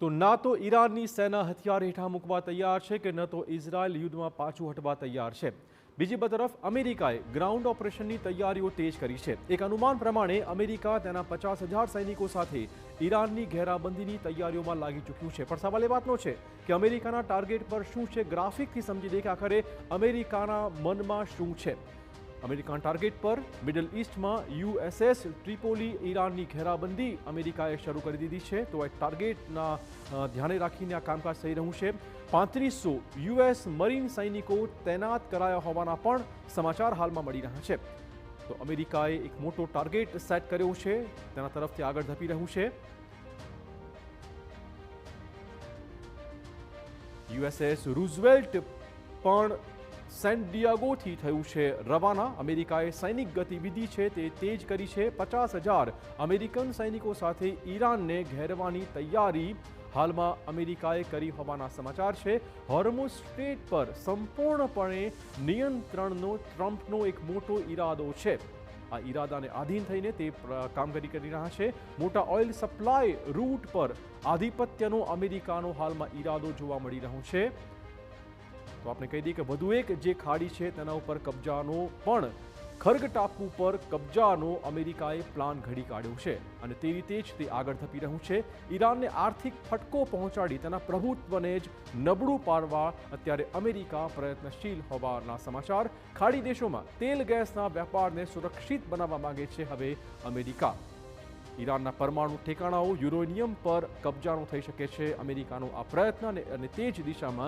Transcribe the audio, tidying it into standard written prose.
તો ના તો ઈરાનની સેના હથિયાર હેઠા મૂકવા તૈયાર છે કે ન તો ઇઝરાયલ યુદ્ધમાં પાછું હટવા તૈયાર છે. બીજી તરફ અમેરિકાએ ગ્રાઉન્ડ ઓપરેશનની તૈયારીઓ તેજ કરી છે. એક અનુમાન પ્રમાણે અમેરિકા તેના 50,000 સૈનિકો સાથે ઈરાનની ઘેરાબંધીની તૈયારીઓમાં લાગી ચૂક્યું છે. પણ સવાલ એ વાતનો છે કે અમેરિકાના ટાર્ગેટ પર શું છે. ગ્રાફિકથી સમજી દે કે આખરે અમેરિકાના મનમાં શું છે. અમેરિકાના ટાર્ગેટ પર મિડલ ઈસ્ટમાં USS ટ્રિપોલી ઈરાનની ઘેરાબંધી અમેરિકાએ શરૂ કરી દીધી છે. તો આ ટાર્ગેટના ધ્યાને રાખીને આ કામકાજ થઈ રહ્યું છે. 3500 US મરીન સૈનિકો તૈનાત કરાયા હોવાના પણ સમાચાર હાલમાં મળી રહ્યા છે. તો અમેરિકાએ એક મોટો ટાર્ગેટ સેટ કર્યો છે, તેના તરફથી આગળ ધપી રહ્યું છે. USS રૂઝવેલ્ટ પણ સેન ડિયાગોથી થયું છે રવાના. અમેરિકાએ સૈનિક ગતિવિધિ છે તે તેજ કરી છે. 50,000 અમેરિકન સૈનિકો સાથે ઈરાનને ઘેરવાની તૈયારી હાલમાં અમેરિકાએ કરી હોવાના સમાચાર છે. હોર્મુઝ સ્ટ્રેટ પર સંપૂર્ણપણે નિયંત્રણનો ટ્રમ્પનો એક મોટો ઈરાદો છે. આ ઈરાદાને આધીન થઈને તે કામગીરી કરી રહ્યા છે. મોટા ઓઇલ સપ્લાય રૂટ પર આધિપત્યનો અમેરિકાનો હાલમાં ઈરાદો જોવા મળી રહ્યો છે. તો આપણે કહી દઈએ કે વધુ એક જે ખાડી છે તેના ઉપર કબજાનો પણ ખર્ગ ટાપુ પર કબજાનો અમેરિકાએ પ્લાન ઘડી કાઢ્યો છે અને તે રીતે જ તે આગળ ધપી રહ્યું છે. ઈરાનને આર્થિક ફટકો પહોંચાડી તેના પ્રભુત્વને જ નબળું પાડવા અત્યારે અમેરિકા પ્રયત્નશીલ હોવાના સમાચાર. ખાડી દેશોમાં તેલ ગેસના વેપારને સુરક્ષિત બનાવવા માંગે છે હવે અમેરિકા. ઈરાનના પરમાણુ ઠેકાણાઓ યુરેનિયમ પર કબજાનો થઈ શકે છે અમેરિકાનો આ પ્રયત્ન અને તે જ દિશામાં